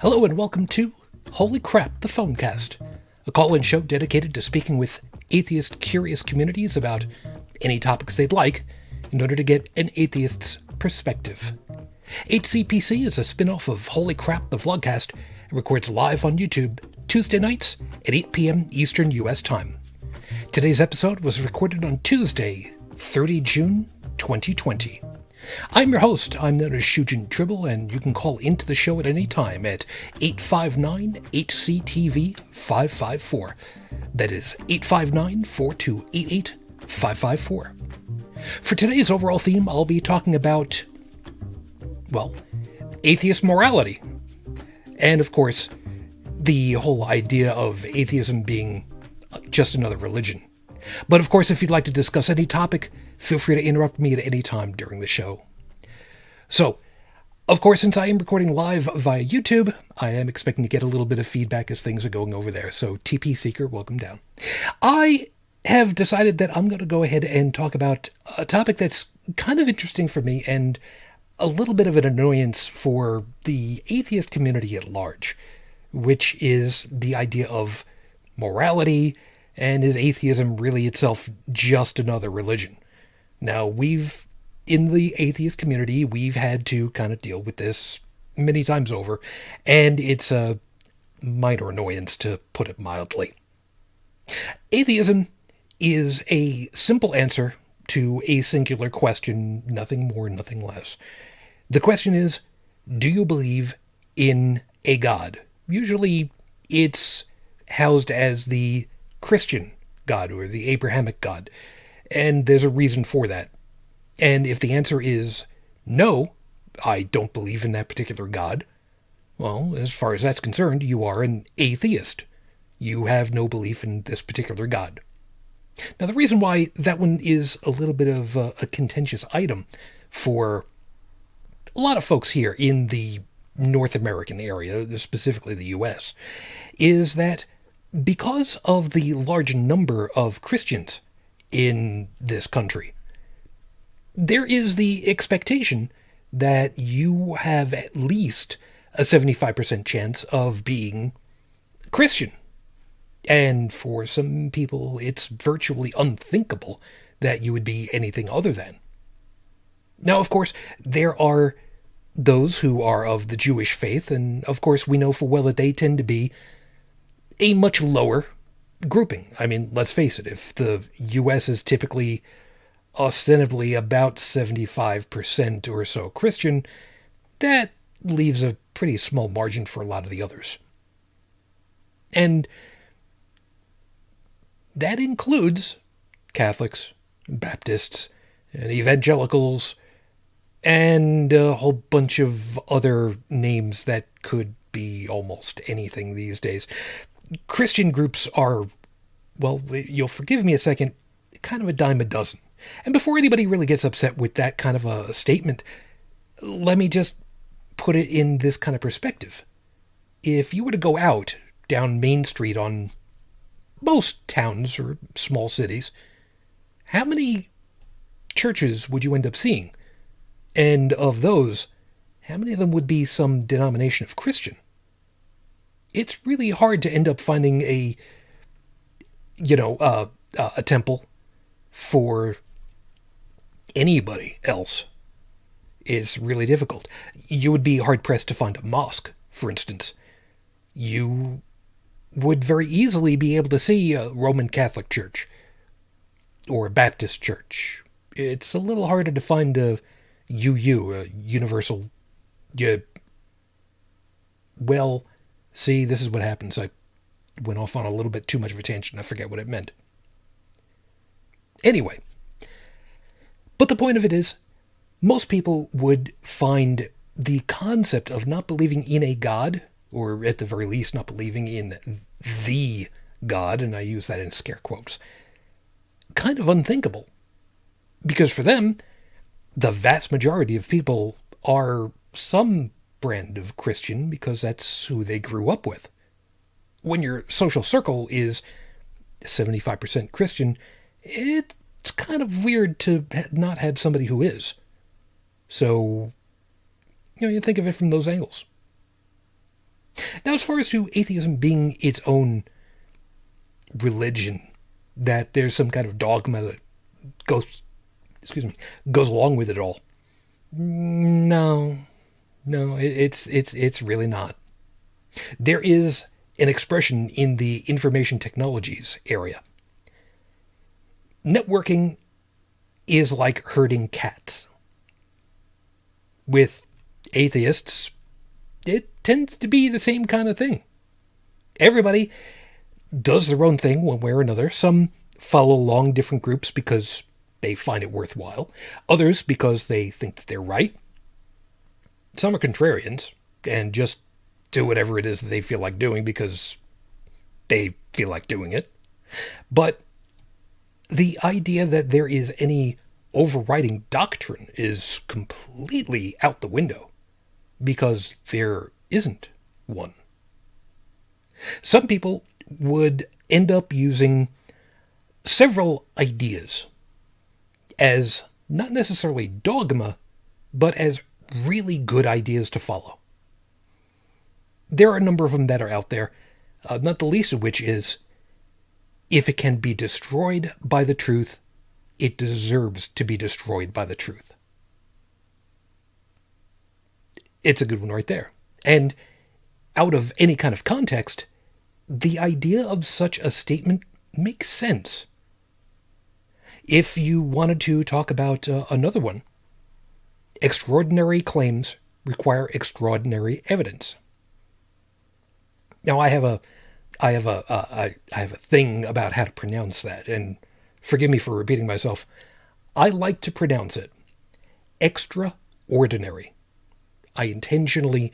Hello and welcome to Holy Crap, the Phonecast, a call-in show dedicated to speaking with atheist curious communities about any topics they'd like in order to get an atheist's perspective. HCPC is a spin-off of Holy Crap, the Vlogcast, and records live on YouTube Tuesday nights at 8 p.m. Eastern U.S. time. Today's episode was recorded on Tuesday, 30 June 2020. I'm your host. I'm known as Shujin Tribble, and you can call into the show at any time at 859-HCTV-554. That is 859-4288-554. For today's overall theme, I'll be talking about, well, atheist morality. And, of course, the whole idea of atheism being just another religion. But, of course, if you'd like to discuss any topic, feel free to interrupt me at any time during the show. So, of course, since I am recording live via YouTube, I am expecting to get a little bit of feedback as things are going over there. So, TP Seeker, welcome down. I have decided that I'm going to go ahead and talk about a topic that's kind of interesting for me and a little bit of an annoyance for the atheist community at large, which is the idea of morality, and is atheism really itself just another religion? Now, in the atheist community, we've had to kind of deal with this many times over, and it's a minor annoyance, to put it mildly. Atheism is a simple answer to a singular question, nothing more, nothing less. The question is, do you believe in a God? Usually, it's housed as the Christian God or the Abrahamic God, and there's a reason for that. And if the answer is no, I don't believe in that particular God, well, as far as that's concerned, you are an atheist. You have no belief in this particular God. Now, the reason why that one is a little bit of a contentious item for a lot of folks here in the North American area, specifically the U.S., is that because of the large number of Christians in this country, there is the expectation that you have at least a 75% chance of being Christian. And for some people, it's virtually unthinkable that you would be anything other than. Now, of course, there are those who are of the Jewish faith, and of course we know full well that they tend to be a much lower grouping. I mean, let's face it, if the U.S. is typically ostensibly about 75% or so Christian, that leaves a pretty small margin for a lot of the others. And that includes Catholics, Baptists, and evangelicals, and a whole bunch of other names that could be almost anything these days. Christian groups are, well, you'll forgive me a second, kind of a dime a dozen. And before anybody really gets upset with that kind of a statement, let me just put it in this kind of perspective. If you were to go out down Main Street on most towns or small cities, how many churches would you end up seeing? And of those, how many of them would be some denomination of Christian? It's really hard to end up finding a temple for anybody else. It's really difficult. You would be hard-pressed to find a mosque, for instance. You would very easily be able to see a Roman Catholic church or a Baptist church. It's a little harder to find a universal... Well, see, this is what happens. I went off on a little bit too much of a tangent. I forget what it meant. Anyway, but the point of it is, most people would find the concept of not believing in a God, or at the very least not believing in the God, and I use that in scare quotes, kind of unthinkable. Because for them, the vast majority of people are some brand of Christian because that's who they grew up with. When your social circle is 75% Christian, it's kind of weird to not have somebody who is. So, you think of it from those angles. Now, as far as to atheism being its own religion, that there's some kind of dogma that goes along with it all. No, it's really not. There is an expression in the information technologies area. Networking is like herding cats. With atheists, it tends to be the same kind of thing. Everybody does their own thing one way or another. Some follow along different groups because they find it worthwhile. Others because they think that they're right. Some are contrarians and just do whatever it is that they feel like doing because they feel like doing it. But the idea that there is any overriding doctrine is completely out the window because there isn't one. Some people would end up using several ideas as not necessarily dogma, but as really good ideas to follow. There are a number of them that are out there, not the least of which is, if it can be destroyed by the truth, it deserves to be destroyed by the truth. It's a good one right there. And out of any kind of context, the idea of such a statement makes sense. If you wanted to talk about another one, extraordinary claims require extraordinary evidence. Now, I have a thing about how to pronounce that, and forgive me for repeating myself. I like to pronounce it extraordinary. I intentionally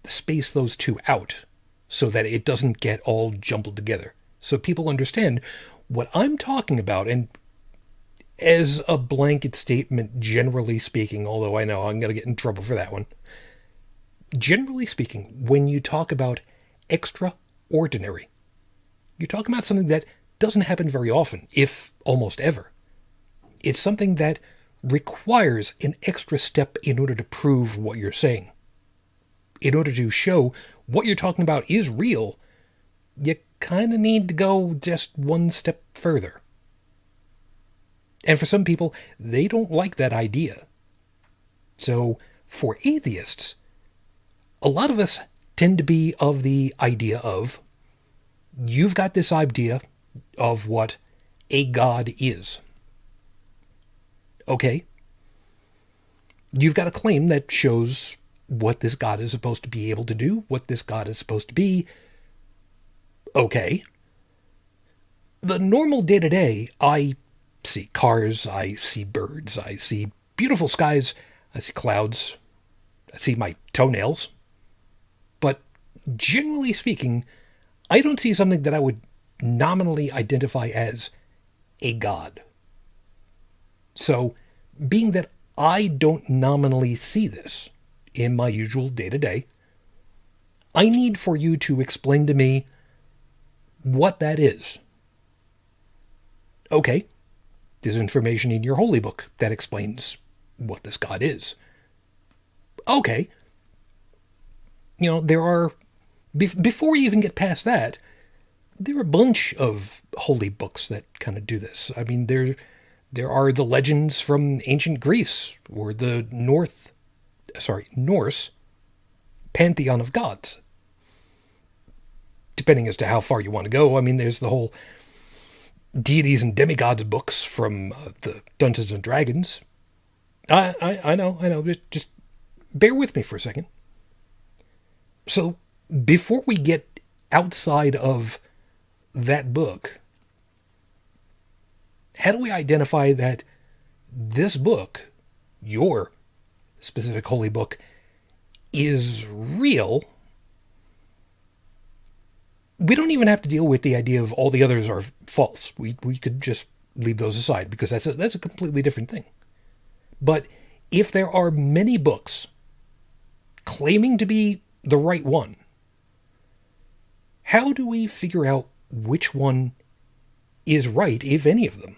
space those two out so that it doesn't get all jumbled together, so people understand what I'm talking about. And as a blanket statement, generally speaking, although I know I'm going to get in trouble for that one, generally speaking, when you talk about extraordinary, you're talking about something that doesn't happen very often, if almost ever. It's something that requires an extra step in order to prove what you're saying. In order to show what you're talking about is real, you kind of need to go just one step further. And for some people, they don't like that idea. So for atheists, a lot of us tend to be of the idea of, you've got this idea of what a God is. Okay. You've got a claim that shows what this God is supposed to be able to do, what this God is supposed to be. Okay. The normal day-to-day, I see cars, I see birds, I see beautiful skies, I see clouds, I see my toenails. But generally speaking, I don't see something that I would nominally identify as a God. So, being that I don't nominally see this in my usual day-to-day, I need for you to explain to me what that is. Okay, there's information in your holy book that explains what this God is. Okay, there are, before we even get past that, there are a bunch of holy books that kind of do this. I mean, there are the legends from ancient Greece, or the Norse pantheon of gods. Depending as to how far you want to go. I mean, there's the whole deities and demigods books from the Dungeons and Dragons. I know. Just bear with me for a second. So, before we get outside of that book, how do we identify that this book, your specific holy book, is real? We don't even have to deal with the idea of all the others are false. We could just leave those aside, because that's a completely different thing. But if there are many books claiming to be the right one, how do we figure out which one is right, if any of them?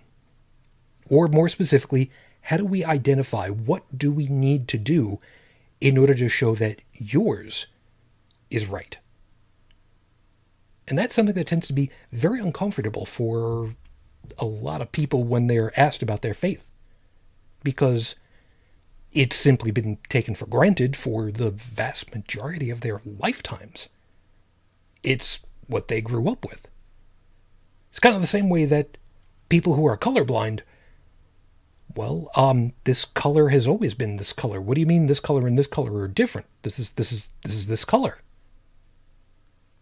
Or more specifically, how do we identify, what do we need to do in order to show that yours is right? And that's something that tends to be very uncomfortable for a lot of people when they're asked about their faith, because it's simply been taken for granted for the vast majority of their lifetimes. It's what they grew up with. It's kind of the same way that people who are colorblind, well, this color has always been this color. What do you mean this color and this color are different? This is this color.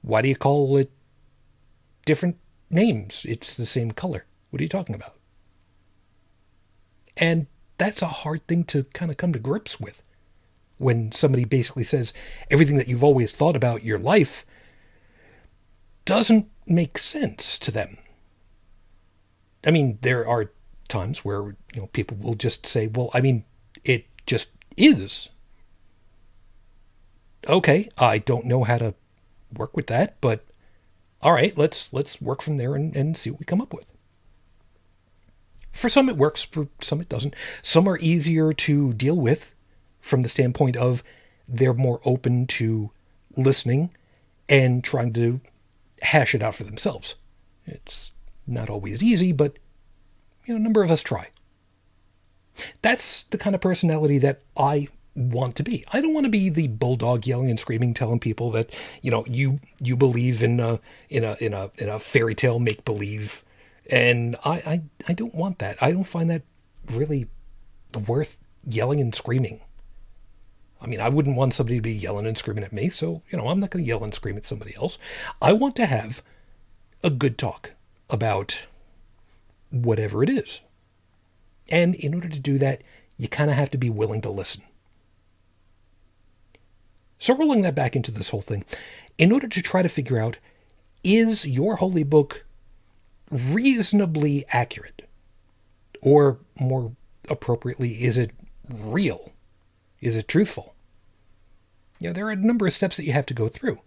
Why do you call it different names? It's the same color. What are you talking about? And that's a hard thing to kind of come to grips with when somebody basically says everything that you've always thought about your life doesn't make sense to them. I mean, there are times where, people will just say, well, I mean, it just is. Okay, I don't know how to work with that, but all right, let's work from there and see what we come up with. For some it works, for some it doesn't. Some are easier to deal with from the standpoint of they're more open to listening and trying to hash it out for themselves. It's not always easy, but a number of us try. That's the kind of personality that I want to be. I don't want to be the bulldog yelling and screaming, telling people that you believe in a fairy tale make believe, and I don't want that. I don't find that really worth yelling and screaming. I mean, I wouldn't want somebody to be yelling and screaming at me, so I'm not going to yell and scream at somebody else. I want to have a good talk about whatever it is. And in order to do that, you kind of have to be willing to listen. So rolling that back into this whole thing, in order to try to figure out, is your holy book reasonably accurate? Or more appropriately, is it real? Is it truthful? There are a number of steps that you have to go through.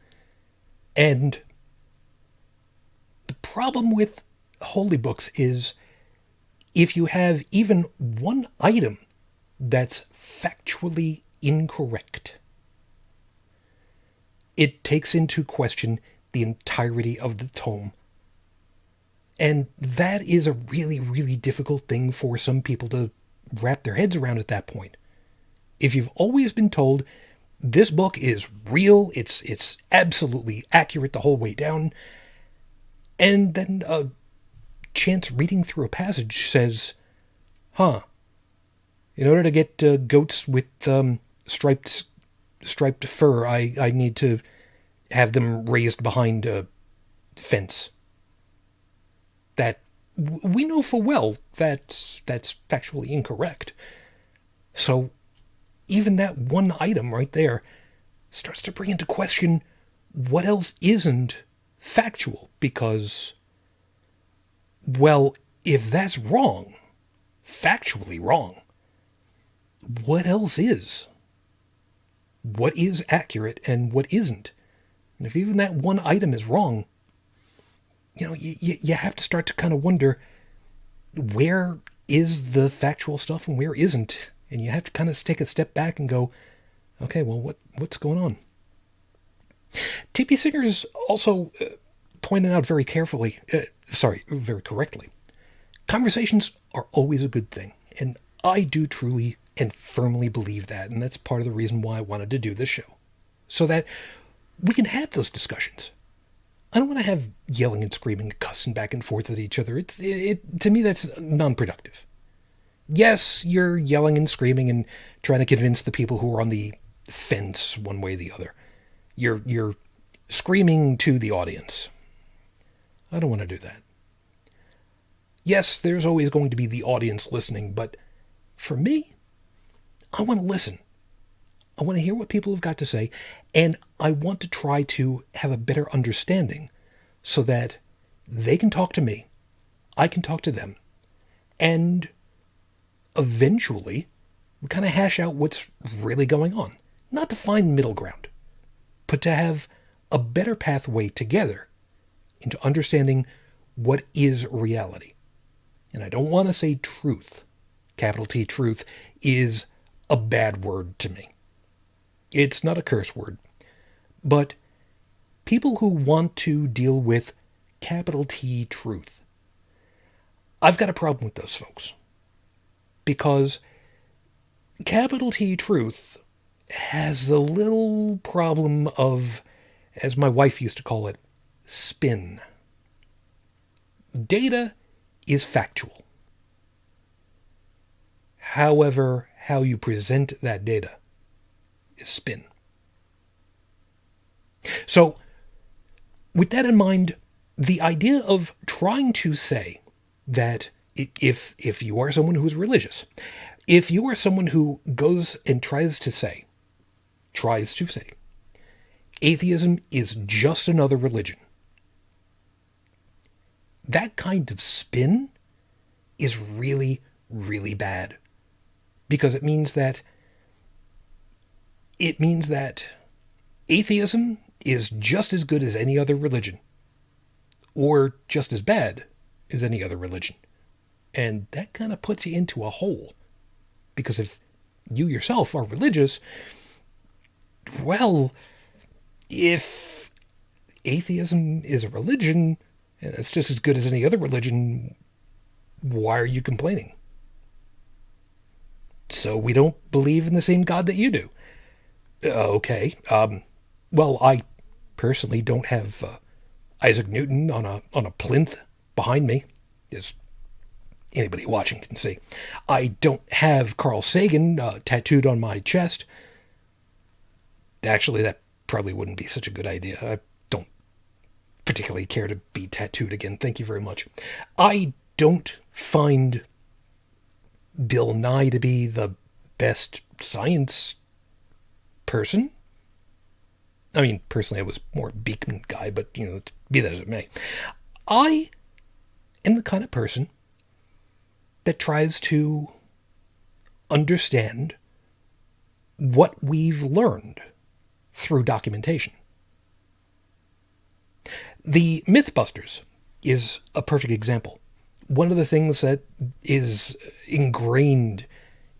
And the problem with holy books is if you have even one item that's factually incorrect, it takes into question the entirety of the tome. And that is a really, really difficult thing for some people to wrap their heads around at that point. If you've always been told this book is real, it's absolutely accurate the whole way down, and then a chance reading through a passage says, in order to get goats with striped fur, I need to have them raised behind a fence. That we know full well that's factually incorrect. So even that one item right there starts to bring into question what else isn't factual, because, well, if that's wrong, factually wrong, what else is? What is accurate and what isn't? And if even that one item is wrong, you have to start to kind of wonder, where is the factual stuff and where isn't? And you have to kind of take a step back and go, okay, well, what's going on? T.P. Singer's also pointed out very very correctly, conversations are always a good thing. And I do truly and firmly believe that. And that's part of the reason why I wanted to do this show, so that we can have those discussions. I don't want to have yelling and screaming, cussing back and forth at each other. To me, that's non-productive. Yes, you're yelling and screaming and trying to convince the people who are on the fence one way or the other. You're screaming to the audience. I don't want to do that. Yes, there's always going to be the audience listening, but for me, I want to listen. I want to hear what people have got to say, and I want to try to have a better understanding so that they can talk to me, I can talk to them, and eventually we kind of hash out what's really going on. Not to find middle ground, but to have a better pathway together into understanding what is reality. And I don't want to say truth. Capital T, truth is a bad word to me. It's not a curse word. But people who want to deal with capital T truth. I've got a problem with those folks. Because capital T truth has the little problem of, as my wife used to call it, spin. Data is factual. However, how you present that data is spin. So, with that in mind, the idea of trying to say that if you are someone who is religious, if you are someone who goes and tries to say, atheism is just another religion, that kind of spin is really, really bad. Because it means that atheism is just as good as any other religion, or just as bad as any other religion. And that kind of puts you into a hole. Because if you yourself are religious, well, if atheism is a religion, and it's just as good as any other religion, why are you complaining? So we don't believe in the same God that you do. Okay. Well, I personally don't have Isaac Newton on a plinth behind me, as anybody watching can see. I don't have Carl Sagan tattooed on my chest. Actually, that probably wouldn't be such a good idea. I don't particularly care to be tattooed again. Thank you very much. I don't find Bill Nye to be the best science person. I mean, personally, I was more a Beekman guy, but, be that as it may. I am the kind of person that tries to understand what we've learned through documentation. The Mythbusters is a perfect example. One of the things that is ingrained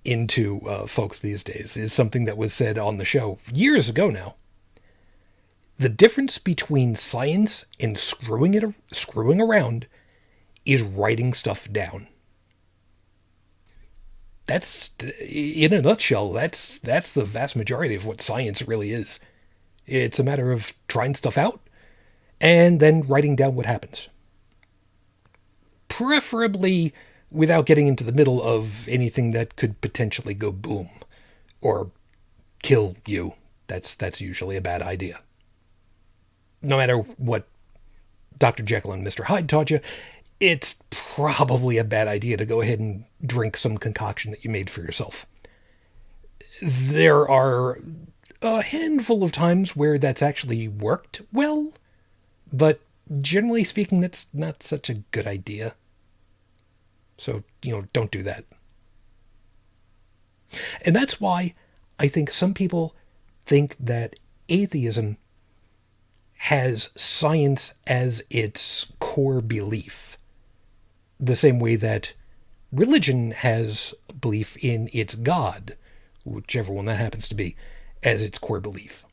into folks these days is something that was said on the show years ago now. The difference between science and screwing around is writing stuff down. That's, in a nutshell, that's the vast majority of what science really is. It's a matter of trying stuff out and then writing down what happens. Preferably without getting into the middle of anything that could potentially go boom or kill you. That's usually a bad idea. No matter what Dr. Jekyll and Mr. Hyde taught you, it's probably a bad idea to go ahead and drink some concoction that you made for yourself. There are a handful of times where that's actually worked well, but generally speaking, that's not such a good idea. So, don't do that. And that's why I think some people think that atheism has science as its core belief, the same way that religion has belief in its God, whichever one that happens to be, as its core belief.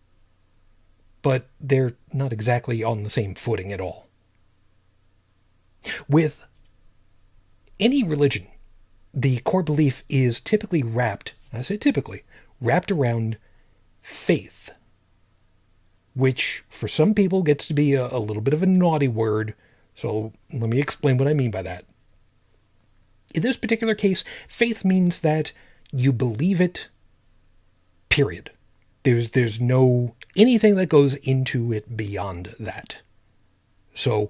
But they're not exactly on the same footing at all. With any religion, the core belief is typically wrapped around faith, which for some people gets to be a little bit of a naughty word, so let me explain what I mean by that. In this particular case, faith means that you believe it, period. There's no anything that goes into it beyond that. So,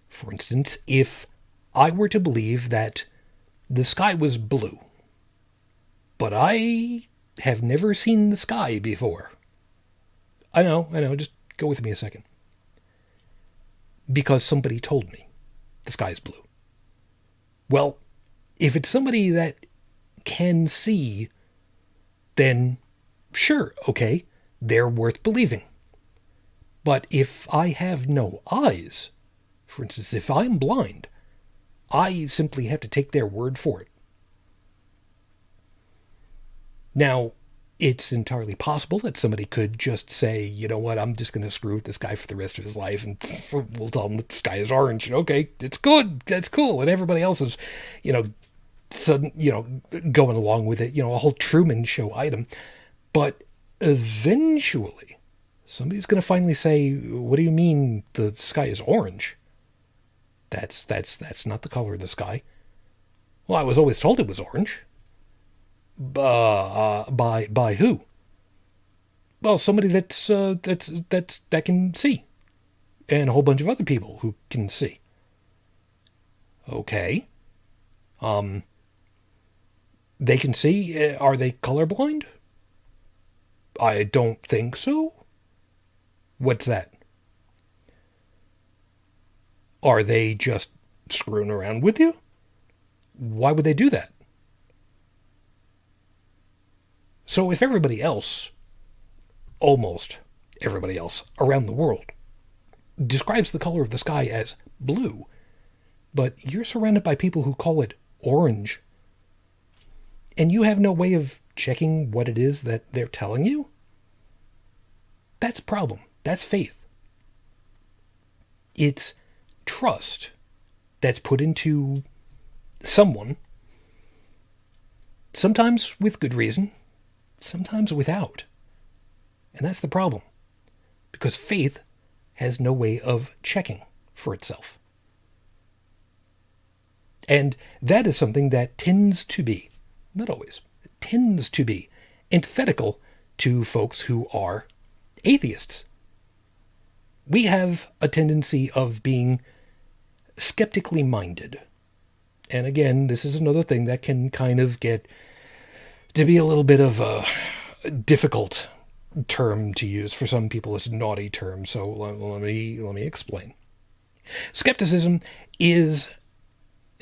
for instance, if I were to believe that the sky was blue, but I have never seen the sky before. I know, just go with me a second. Because somebody told me the sky is blue. Well, if it's somebody that can see, then sure, okay, they're worth believing. But if I have no eyes, for instance, if I'm blind, I simply have to take their word for it. Now, It's entirely possible that somebody could just say, you know what, I'm just going to screw with this guy for the rest of his life, and we'll tell him that the sky is orange. And okay, it's good, that's cool, and everybody else is, sudden, going along with it. A whole Truman Show item. But eventually, somebody's going to finally say, "What do you mean the sky is orange? That's not the color of the sky." Well, I was always told it was orange. By who? Well, somebody that can see, and a whole bunch of other people who can see. Okay. They can see. Are they colorblind? I don't think so. What's that? Are they just screwing around with you? Why would they do that? So if everybody else, almost everybody else around the world, describes the color of the sky as blue, but you're surrounded by people who call it orange, and you have no way of checking what it is that they're telling you, that's a problem. That's faith. It's trust that's put into someone, sometimes with good reason, sometimes without. And that's the problem, because faith has no way of checking for itself. And that is something that tends to be, not always, tends to be antithetical to folks who are atheists. We have a tendency of being skeptically minded. And again, this is another thing that can kind of get to be a little bit of a difficult term to use. For some people, it's a naughty term, so let me explain. Skepticism is,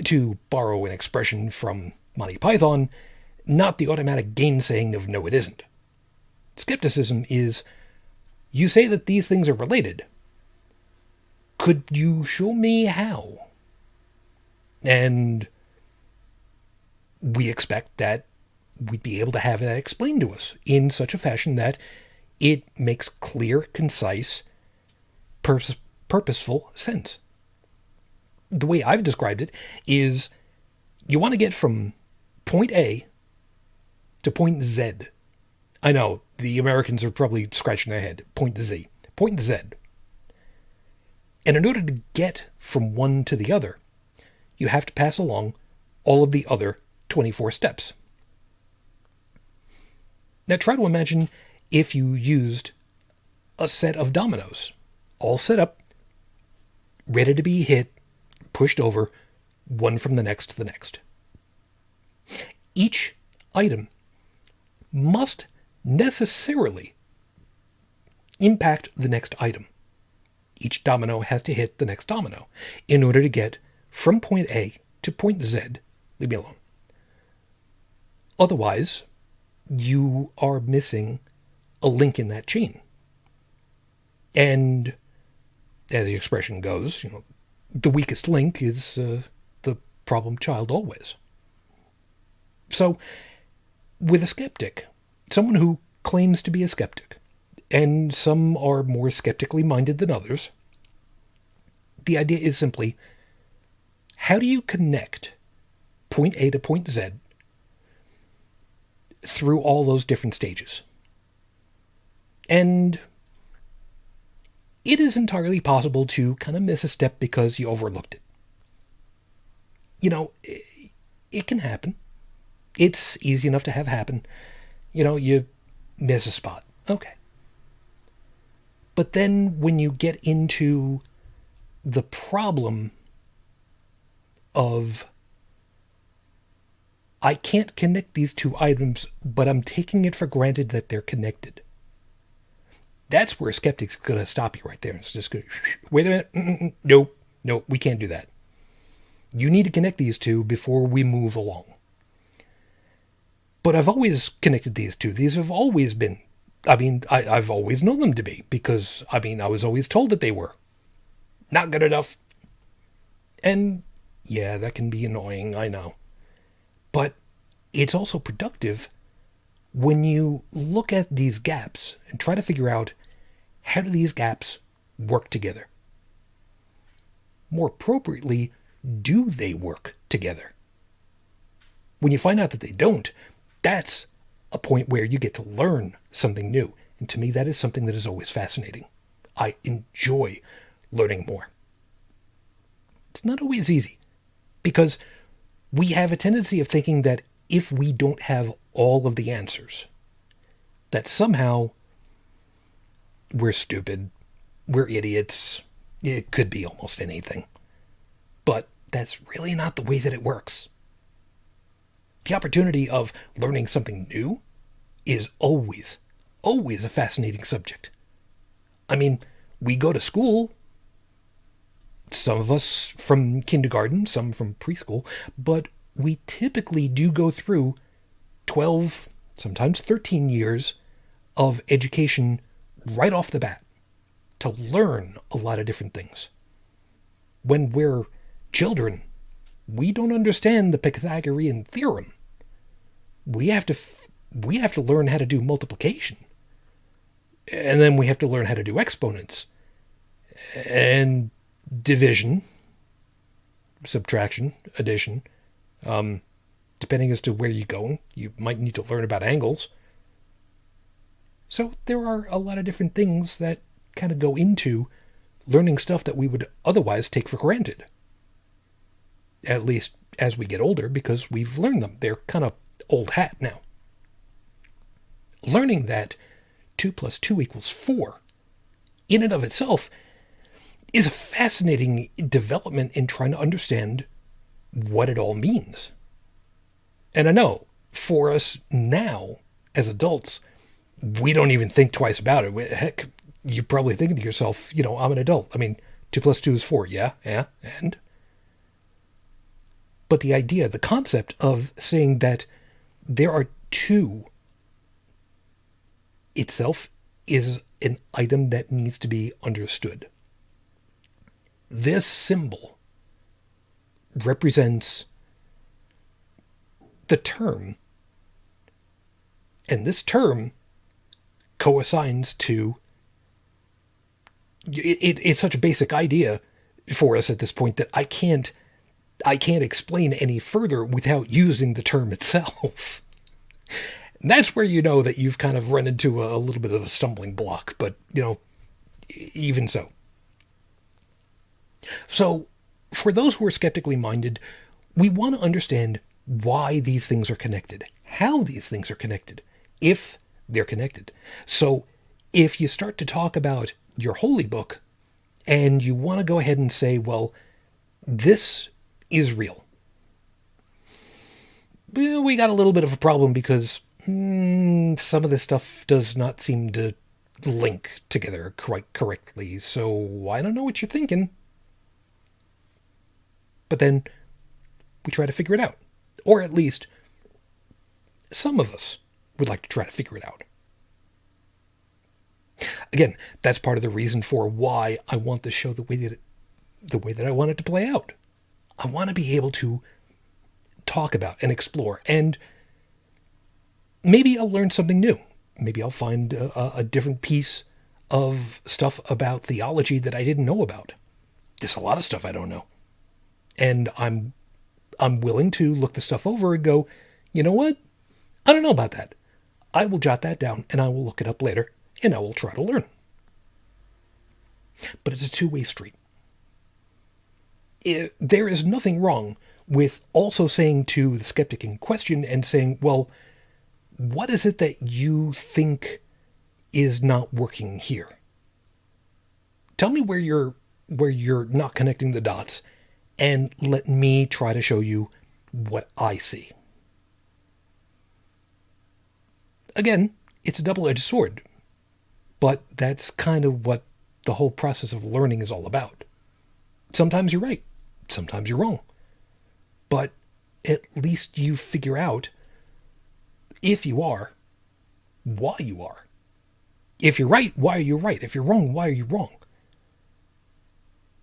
to borrow an expression from Monty Python, not the automatic gainsaying of no, it isn't. Skepticism is, you say that these things are related. Could you show me how? And we expect that we'd be able to have that explained to us in such a fashion that it makes clear, concise, purposeful sense. The way I've described it is, you want to get from point A to point Z. I know, the Americans are probably scratching their head. Point to Z. Point to Z. And in order to get from one to the other, you have to pass along all of the other 24 steps. Now try to imagine if you used a set of dominoes, all set up, ready to be hit, pushed over, one from the next to the next. Each item must necessarily impact the next item. Each domino has to hit the next domino in order to get from point A to point Z. Leave me alone. Otherwise, you are missing a link in that chain. And as the expression goes, the weakest link is the problem child always. So, with a skeptic, someone who claims to be a skeptic, and some are more skeptically minded than others, the idea is simply, how do you connect point A to point Z through all those different stages? And it is entirely possible to kind of miss a step because you overlooked it. It can happen. It's easy enough to have happen. You miss a spot. Okay. But then when you get into the problem of, I can't connect these two items, but I'm taking it for granted that they're connected. That's where a skeptic's going to stop you right there. It's just going to, wait a minute, nope, we can't do that. You need to connect these two before we move along. But I've always connected these two. These have always been, I've always known them to be, because, I was always told that they were. Not good enough. And, yeah, that can be annoying, I know. But it's also productive when you look at these gaps and try to figure out how do these gaps work together? More appropriately, do they work together? When you find out that they don't, that's a point where you get to learn something new. And to me, that is something that is always fascinating. I enjoy learning more. It's not always easy, because we have a tendency of thinking that if we don't have all of the answers, that somehow we're stupid, we're idiots. It could be almost anything. But that's really not the way that it works. The opportunity of learning something new is always a fascinating subject. I mean, we go to school, some of us from kindergarten, some from preschool, but we typically do go through 12, sometimes 13 years of education right off the bat to learn a lot of different things. When we're children, we don't understand the Pythagorean theorem. We have to learn how to do multiplication. And then we have to learn how to do exponents and division, subtraction, addition. Depending as to where you go, you might need to learn about angles. So there are a lot of different things that kind of go into learning stuff that we would otherwise take for granted. At least as we get older, because we've learned them. They're kind of old hat now. Learning that 2 plus 2 equals 4, in and of itself, is a fascinating development in trying to understand what it all means. And I know, for us now, as adults, we don't even think twice about it. Heck, you're probably thinking to yourself, I'm an adult. I mean, 2 plus 2 is 4. Yeah, and? But the idea, the concept of saying that there are 2 itself is an item that needs to be understood. This symbol represents the term, and this term coassigns to it's such a basic idea for us at this point that I can't explain any further without using the term itself. And that's where you know that you've kind of run into a little bit of a stumbling block, but even so. So, for those who are skeptically minded, we want to understand why these things are connected, how these things are connected, if they're connected. So, if you start to talk about your holy book and you want to go ahead and say, well, this is real, we got a little bit of a problem because some of this stuff does not seem to link together quite correctly, so I don't know what you're thinking. But then we try to figure it out. Or at least some of us would like to try to figure it out. Again, that's part of the reason for why I want the show the way that I want it to play out. I want to be able to talk about and explore, and maybe I'll learn something new. Maybe I'll find a different piece of stuff about theology that I didn't know about. There's a lot of stuff I don't know. And I'm willing to look the stuff over and go, you know what? I don't know about that. I will jot that down and I will look it up later and I will try to learn. But it's a two-way street. There is nothing wrong with also saying to the skeptic in question and saying, well, what is it that you think is not working here? Tell me where you're not connecting the dots, and let me try to show you what I see. Again, it's a double-edged sword, but that's kind of what the whole process of learning is all about. Sometimes you're right, sometimes you're wrong, but at least you figure out, if you are, why you are. If you're right, why are you right? If you're wrong, why are you wrong?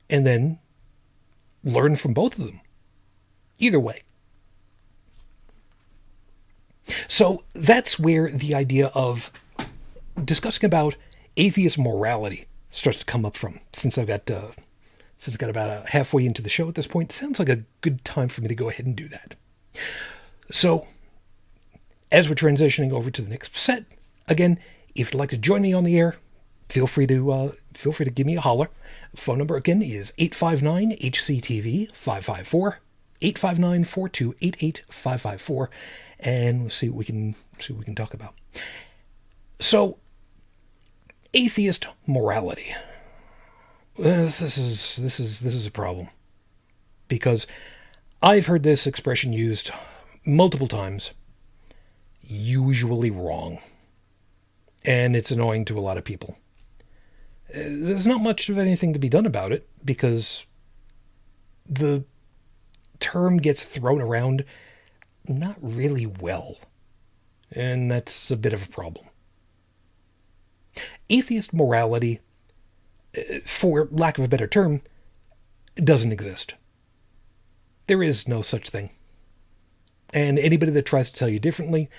And then learn from both of them. Either way. So that's where the idea of discussing about atheist morality starts to come up from. Since I've got about halfway into the show at this point, sounds like a good time for me to go ahead and do that. So, as we're transitioning over to the next set, again, if you'd like to join me on the air, feel free to give me a holler. Phone number again is 859-HCTV 554 859-4288-554, and we'll see what we can talk about. So, atheist morality. This is a problem, because I've heard this expression used multiple times, usually wrong, and it's annoying to a lot of people. There's not much of anything to be done about it, because the term gets thrown around not really well, and that's a bit of a problem. Atheist morality, for lack of a better term, doesn't exist. There is no such thing. And anybody that tries to tell you differently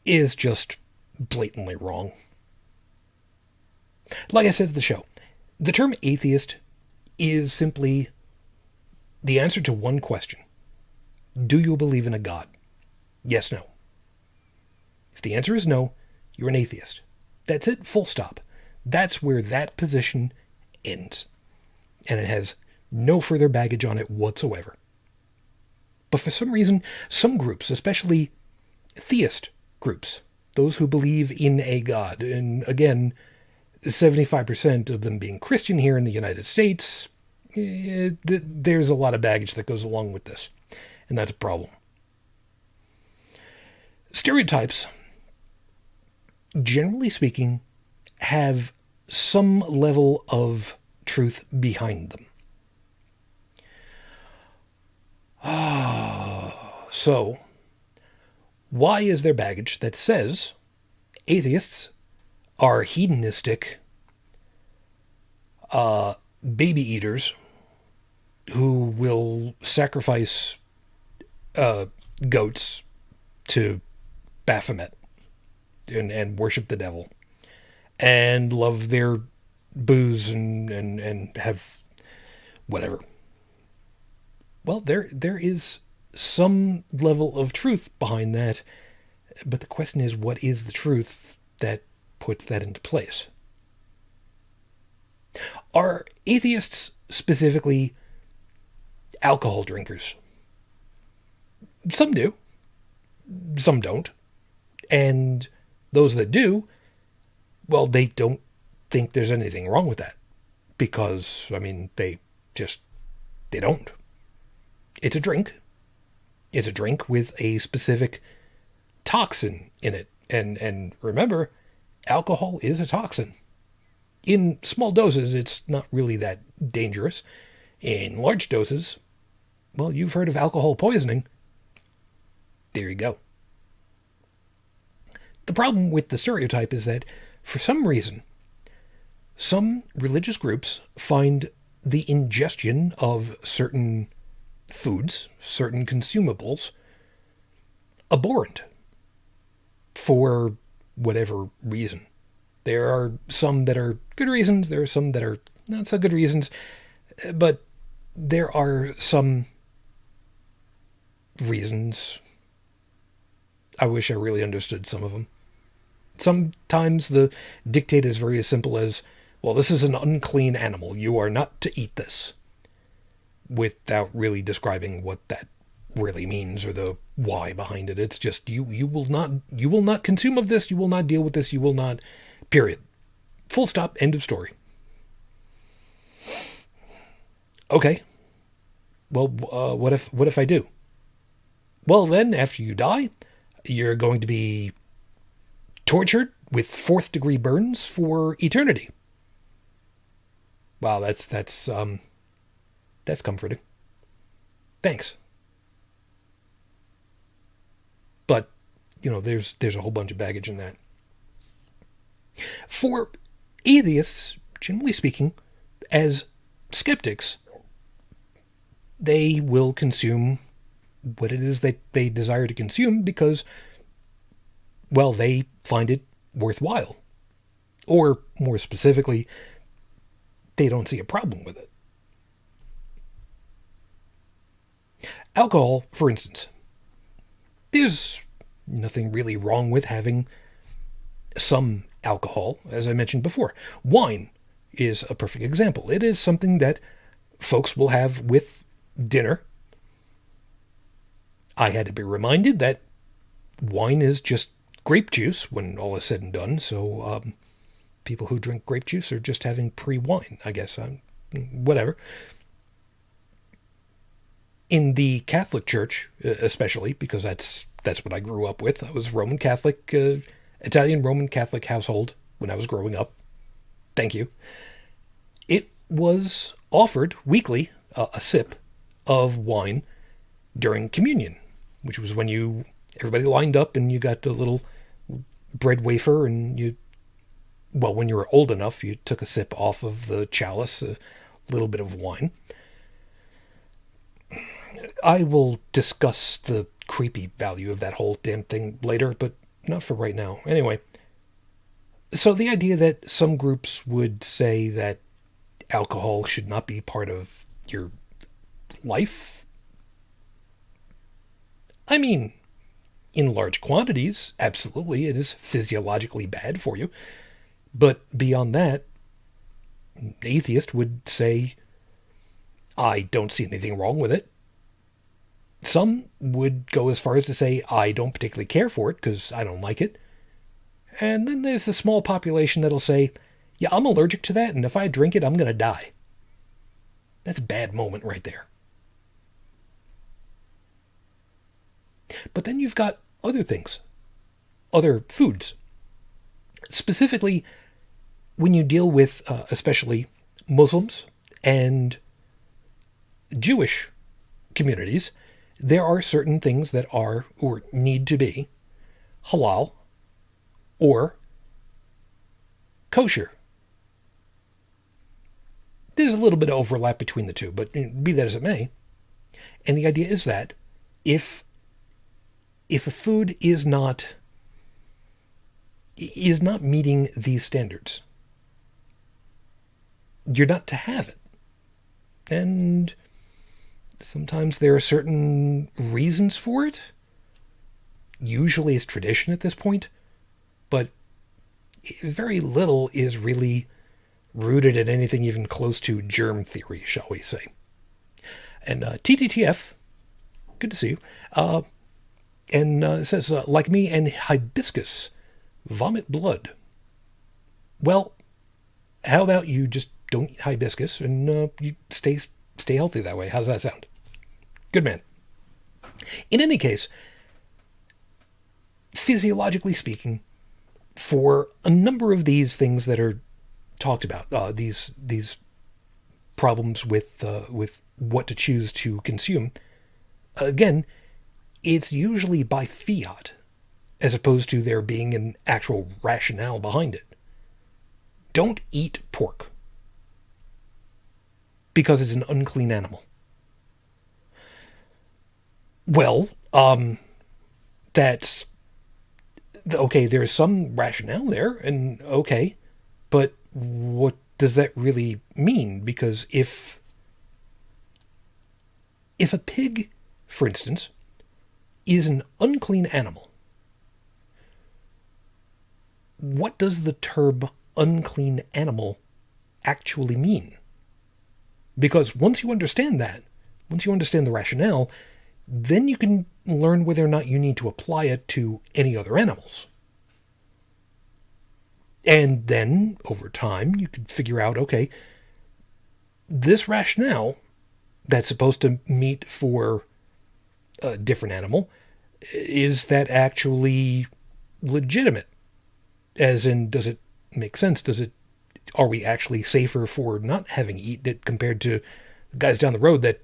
is just blatantly wrong. Like I said at the show, the term atheist is simply the answer to one question. Do you believe in a God? Yes, no. If the answer is no, you're an atheist. That's it, full stop. That's where that position ends. And it has no further baggage on it whatsoever. But for some reason, some groups, especially theist groups, those who believe in a God, and again, 75% of them being Christian here in the United States, there's a lot of baggage that goes along with this, and that's a problem. Stereotypes, generally speaking, have some level of truth behind them. So, why is there baggage that says atheists are hedonistic baby eaters who will sacrifice goats to Baphomet and worship the devil and love their booze and have whatever? Well, there is some level of truth behind that, but the question is, what is the truth that puts that into place? Are atheists specifically alcohol drinkers? Some do. Some don't. And those that do, well, they don't think there's anything wrong with that. Because, I mean, they don't. It's a drink. It's a drink with a specific toxin in it. And remember, alcohol is a toxin. In small doses, it's not really that dangerous. In large doses, well, you've heard of alcohol poisoning. There you go. The problem with the stereotype is that, for some reason, some religious groups find the ingestion of certain foods, certain consumables, abhorrent for whatever reason. There are some that are good reasons, there are some that are not so good reasons, but there are some reasons. I wish I really understood some of them. Sometimes the dictate is very as simple as, well, this is an unclean animal, you are not to eat this, without really describing what that really means or the why behind it. It's just, you will not consume of this, you will not deal with this, you will not, period. Full stop, end of story. Okay. Well, what if I do? Well, then, after you die, you're going to be tortured with 4th degree burns for eternity. Wow, that's comforting. Thanks. But, there's a whole bunch of baggage in that. For atheists, generally speaking, as skeptics, they will consume what it is that they desire to consume because well, they find it worthwhile. Or, more specifically, they don't see a problem with it. Alcohol, for instance. There's nothing really wrong with having some alcohol, as I mentioned before. Wine is a perfect example. It is something that folks will have with dinner. I had to be reminded that wine is just grape juice when all is said and done, so people who drink grape juice are just having pre-wine, I guess. Whatever. In the Catholic Church, especially, because that's what I grew up with. I was Roman Catholic, Italian Roman Catholic household when I was growing up. Thank you. It was offered weekly a sip of wine during communion, which was when everybody lined up and you got the little bread wafer and when you were old enough, you took a sip off of the chalice, a little bit of wine. I will discuss the creepy value of that whole damn thing later, but not for right now. Anyway, so the idea that some groups would say that alcohol should not be part of your life, I mean, in large quantities, absolutely, it is physiologically bad for you. But beyond that, an atheist would say, I don't see anything wrong with it. Some would go as far as to say, I don't particularly care for it because I don't like it. And then there's a small population that'll say, yeah, I'm allergic to that, and if I drink it, I'm going to die. That's a bad moment right there. But then you've got other things, other foods. Specifically, when you deal with especially Muslims and Jewish communities, there are certain things that are or need to be halal or kosher. There's a little bit of overlap between the two, but be that as it may. And the idea is that if a food is not meeting these standards, you're not to have it. And sometimes there are certain reasons for it. Usually it's tradition at this point, but very little is really rooted in anything even close to germ theory, shall we say. And TTTF, good to see you. And it says, like me and hibiscus, vomit blood. Well, how about you just don't eat hibiscus and you stay healthy that way? How's that sound? Good man. In any case, physiologically speaking, for a number of these things that are talked about, these problems with what to choose to consume, again, it's usually by fiat, as opposed to there being an actual rationale behind it. Don't eat pork, because it's an unclean animal. Well, that's okay. There's some rationale there, and okay, but what does that really mean? Because if a pig, for instance, is an unclean animal, what does the term unclean animal actually mean? Because once you understand that, once you understand the rationale, then you can learn whether or not you need to apply it to any other animals. And then, over time, you can figure out, okay, this rationale that's supposed to meet for a different animal, is that actually legitimate? As in, does it make sense? Are we actually safer for not having eaten it compared to the guys down the road that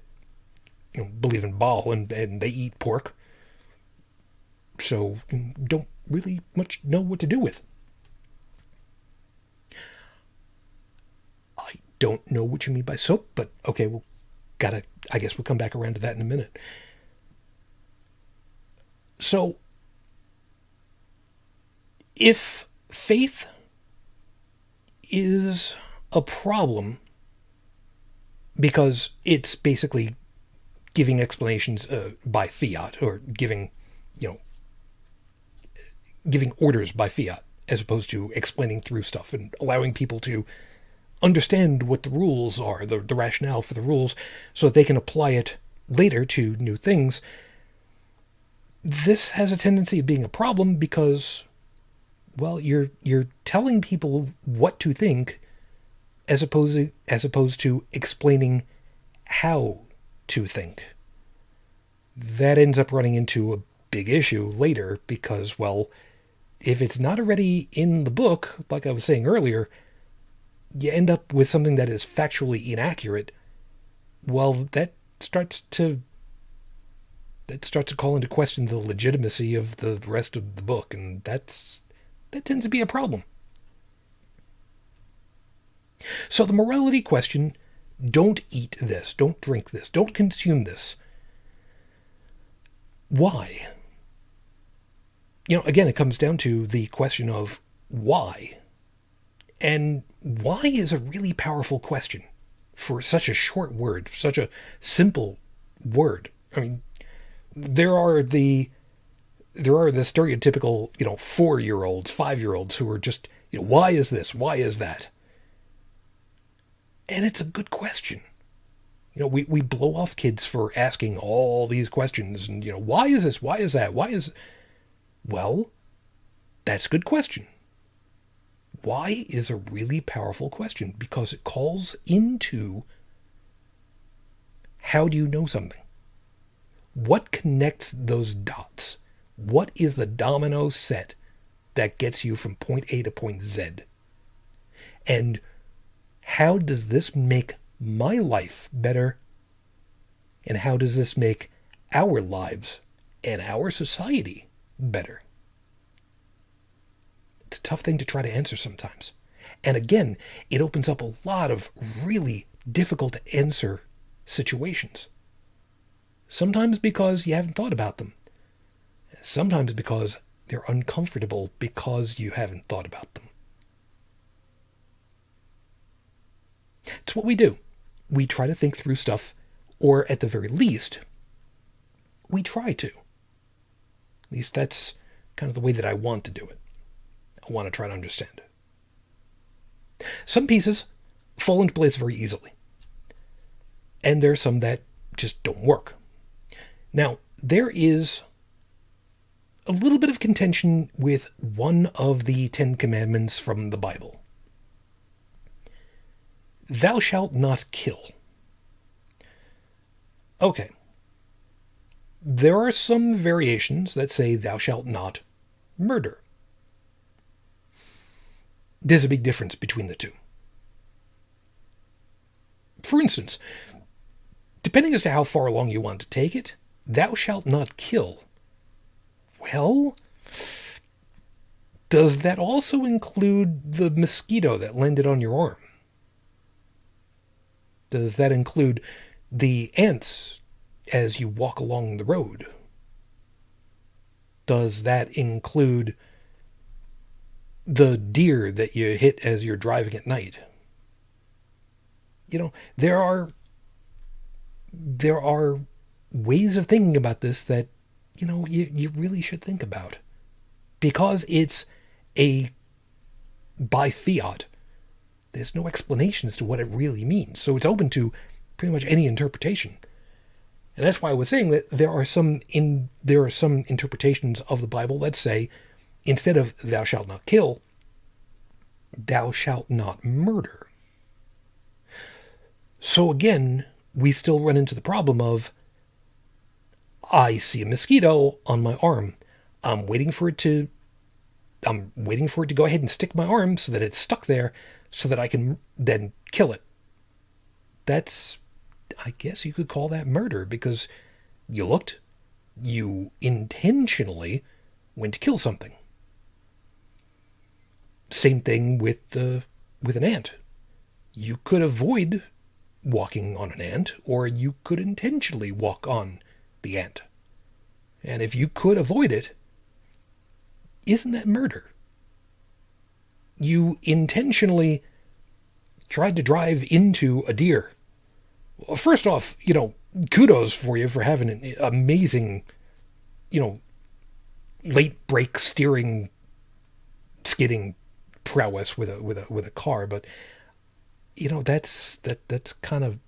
believe in Baal and they eat pork, so don't really much know what to do with? I don't know what you mean by soap, but okay, I guess we'll come back around to that in a minute. So If faith is a problem because it's basically giving explanations by fiat, or giving orders by fiat, as opposed to explaining through stuff and allowing people to understand what the rules are, the rationale for the rules, so that they can apply it later to new things. This has a tendency of being a problem because, well, you're telling people what to think as opposed to explaining how to think. That ends up running into a big issue later because, well, if it's not already in the book, like I was saying earlier, you end up with something that is factually inaccurate. Well, that starts to call into question the legitimacy of the rest of the book, and that tends to be a problem. So the morality question: don't eat this, don't drink this, don't consume this. Why? Again, it comes down to the question of why. And why is a really powerful question for such a short word, such a simple word. I mean, there are the stereotypical, 4-year-olds, 5-year-olds who are just, why is this? Why is that? And it's a good question. We blow off kids for asking all these questions and, why is this? Why is that? Well, that's a good question. Why is a really powerful question because it calls into how do you know something? What connects those dots? What is the domino set that gets you from point A to point Z? And how does this make my life better? And how does this make our lives and our society better? It's a tough thing to try to answer sometimes. And again, it opens up a lot of really difficult to answer situations. Sometimes because you haven't thought about them. Sometimes because they're uncomfortable because you haven't thought about them. It's what we do. We try to think through stuff, or at the very least, we try to. At least that's kind of the way that I want to do it. I want to try to understand. Some pieces fall into place very easily. And there are some that just don't work. Now, there is a little bit of contention with one of the 10 Commandments from the Bible. Thou shalt not kill. Okay. There are some variations that say thou shalt not murder. There's a big difference between the two. For instance, depending as to how far along you want to take it, thou shalt not kill. Well, does that also include the mosquito that landed on your arm? Does that include the ants as you walk along the road? Does that include the deer that you hit as you're driving at night? There are ways of thinking about this that, you really should think about. Because it's by fiat, there's no explanation as to what it really means. So it's open to pretty much any interpretation. And that's why I was saying that there are some interpretations of the Bible that say, instead of thou shalt not kill, thou shalt not murder. So again, we still run into the problem of, I see a mosquito on my arm. I'm waiting for it to go ahead and stick my arm so that it's stuck there so that I can then kill it. That's, I guess you could call that murder, because you intentionally went to kill something. Same thing with an ant. You could avoid walking on an ant, or you could intentionally walk on the ant. And if you could avoid it, isn't that murder? you intentionally tried to drive into a deer. Well, first off, kudos for you for having an amazing, late brake steering, skidding prowess with a car, but that's kind of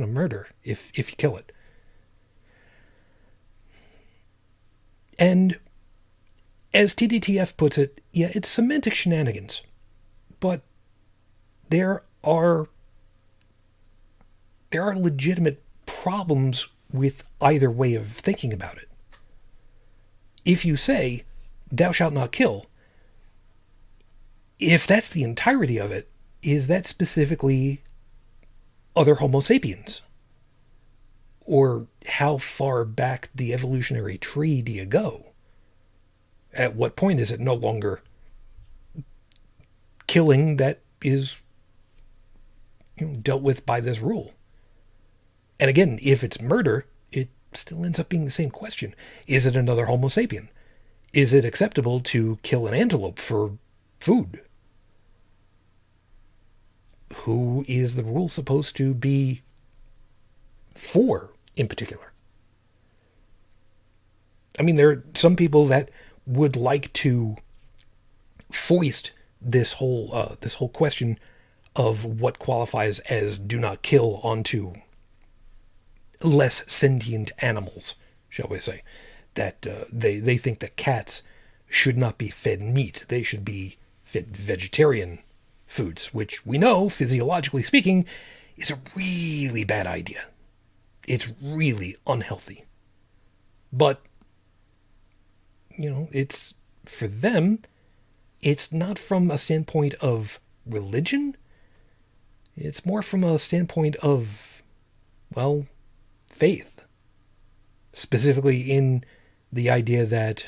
murder if you kill it. And as TDTF puts it, yeah, it's semantic shenanigans, but there are legitimate problems with either way of thinking about it. If you say, thou shalt not kill, if that's the entirety of it, is that specifically other Homo sapiens? Or how far back the evolutionary tree do you go? At what point is it no longer killing that is dealt with by this rule? And again, if it's murder, it still ends up being the same question. Is it another Homo sapien? Is it acceptable to kill an antelope for food? Who is the rule supposed to be for in particular? I mean, there are some people that would like to foist this whole question of what qualifies as do not kill onto less sentient animals, shall we say. That they think that cats should not be fed meat. They should be fed vegetarian foods, which we know, physiologically speaking, is a really bad idea. It's really unhealthy. But, it's, for them, it's not from a standpoint of religion. It's more from a standpoint of, well, faith. Specifically in the idea that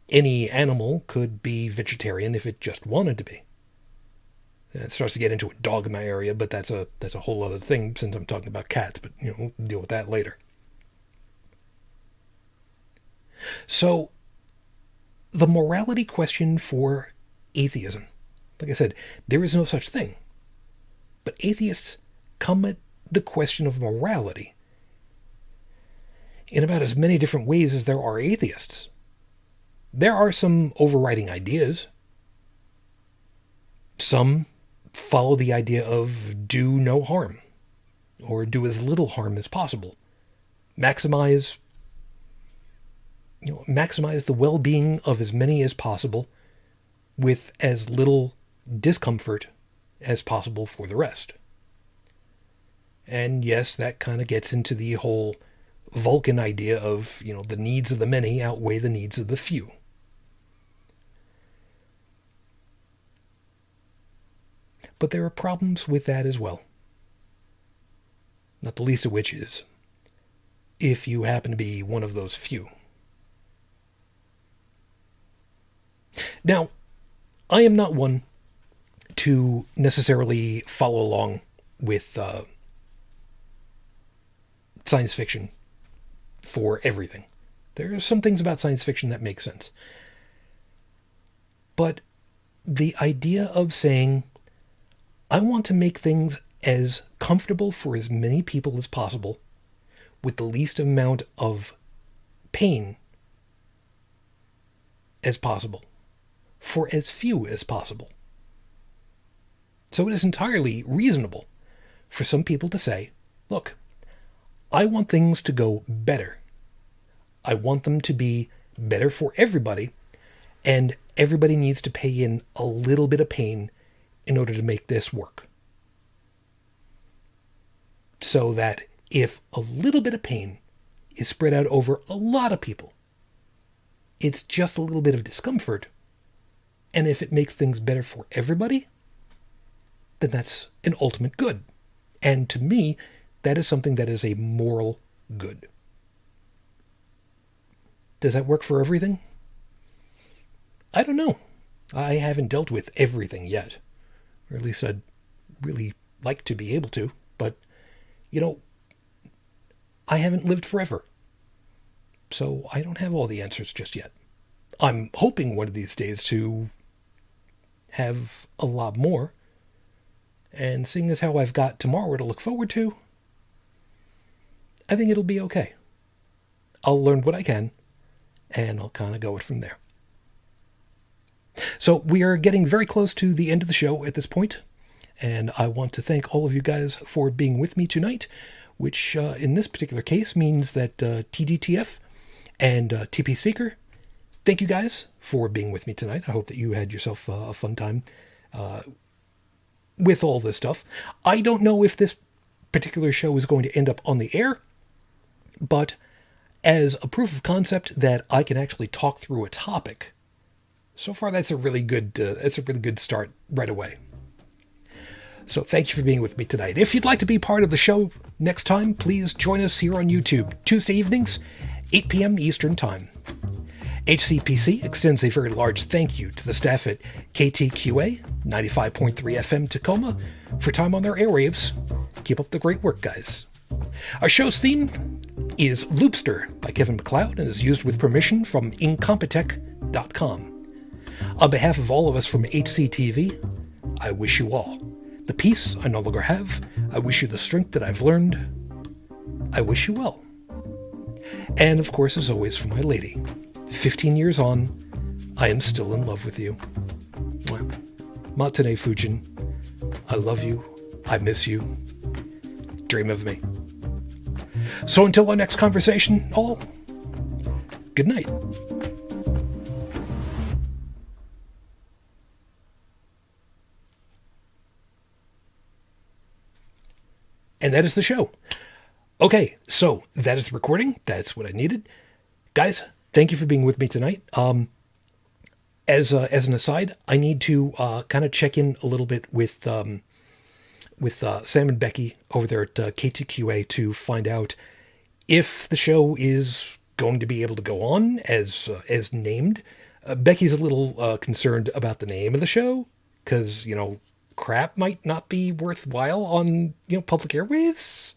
any animal could be vegetarian if it just wanted to be. It starts to get into a dogma area, but that's a whole other thing since I'm talking about cats, but we'll deal with that later. So, the morality question for atheism. Like I said, there is no such thing. But atheists come at the question of morality in about as many different ways as there are atheists. There are some overriding ideas. Some follow the idea of do no harm, or do as little harm as possible. Maximize the well-being of as many as possible with as little discomfort as possible for the rest. And yes, that kind of gets into the whole Vulcan idea of, the needs of the many outweigh the needs of the few. But there are problems with that as well. Not the least of which is if you happen to be one of those few. Now, I am not one to necessarily follow along with science fiction for everything. There are some things about science fiction that make sense. But the idea of saying, I want to make things as comfortable for as many people as possible with the least amount of pain as possible for as few as possible. So it is entirely reasonable for some people to say, look, I want things to go better. I want them to be better for everybody, and everybody needs to pay in a little bit of pain in order to make this work. So that if a little bit of pain is spread out over a lot of people, it's just a little bit of discomfort, and if it makes things better for everybody, then that's an ultimate good. And to me, that is something that is a moral good. Does that work for everything? I don't know. I haven't dealt with everything yet. Or at least I'd really like to be able to. But, I haven't lived forever. So I don't have all the answers just yet. I'm hoping one of these days to have a lot more. And seeing as how I've got tomorrow to look forward to, I think it'll be okay. I'll learn what I can, and I'll kind of go it from there. So we are getting very close to the end of the show at this point, and I want to thank all of you guys for being with me tonight, which in this particular case means that TDTF and TP Seeker, thank you guys for being with me tonight. I hope that you had yourself a fun time with all this stuff. I don't know if this particular show is going to end up on the air, but as a proof of concept that I can actually talk through a topic, so far that's a really good start right away. So thank you for being with me tonight. If you'd like to be part of the show next time, please join us here on YouTube, Tuesday evenings, 8 p.m. Eastern Time. HCPC extends a very large thank you to the staff at KTQA 95.3 FM Tacoma for time on their airwaves. Keep up the great work, guys. Our show's theme is Loopster by Kevin MacLeod and is used with permission from Incompetech.com. On behalf of all of us from HCTV, I wish you all the peace I no longer have. I wish you the strength that I've learned. I wish you well. And of course, as always, for my lady, 15 years on, I am still in love with you. Matane Fujin, I love you. I miss you. Dream of me. So until our next conversation, all, good night. And that is the show. Okay, so that is the recording. That's what I needed. Guys, thank you for being with me tonight. As an aside, I need to kind of check in a little bit with Sam and Becky over there at KTQA to find out if the show is going to be able to go on as named. Becky's a little concerned about the name of the show because, crap might not be worthwhile on, public airwaves.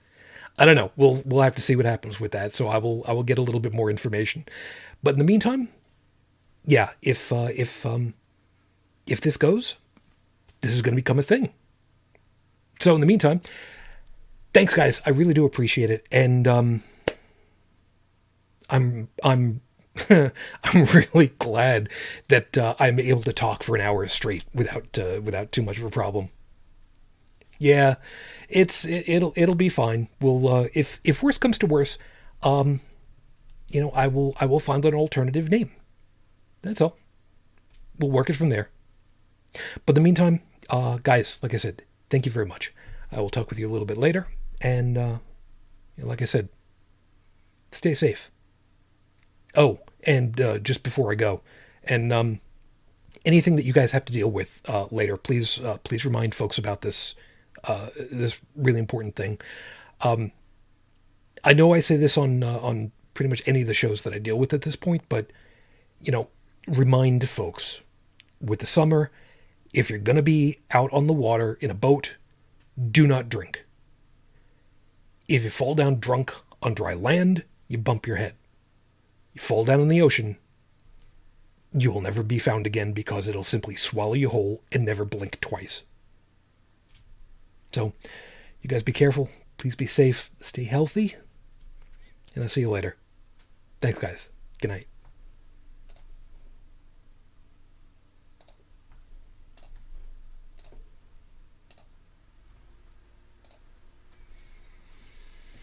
I don't know. We'll have to see what happens with that. So I will get a little bit more information. But in the meantime, yeah, if this goes, this is going to become a thing. So in the meantime, thanks guys. I really do appreciate it. And I'm I'm really glad that I'm able to talk for an hour straight without too much of a problem. Yeah, it'll be fine. We'll if worse comes to worse, I will find an alternative name. That's all. We'll work it from there. But in the meantime, guys, like I said, thank you very much. I will talk with you a little bit later, and like I said, stay safe. Oh, and just before I go, and anything that you guys have to deal with later, please remind folks about this really important thing. I know I say this on pretty much any of the shows that I deal with at this point, but remind folks with the summer, if you're going to be out on the water in a boat, do not drink. If you fall down drunk on dry land, you bump your head. You fall down in the ocean, you will never be found again because it'll simply swallow you whole and never blink twice. So, you guys be careful. Please be safe. Stay healthy. And I'll see you later. Thanks, guys. Good night.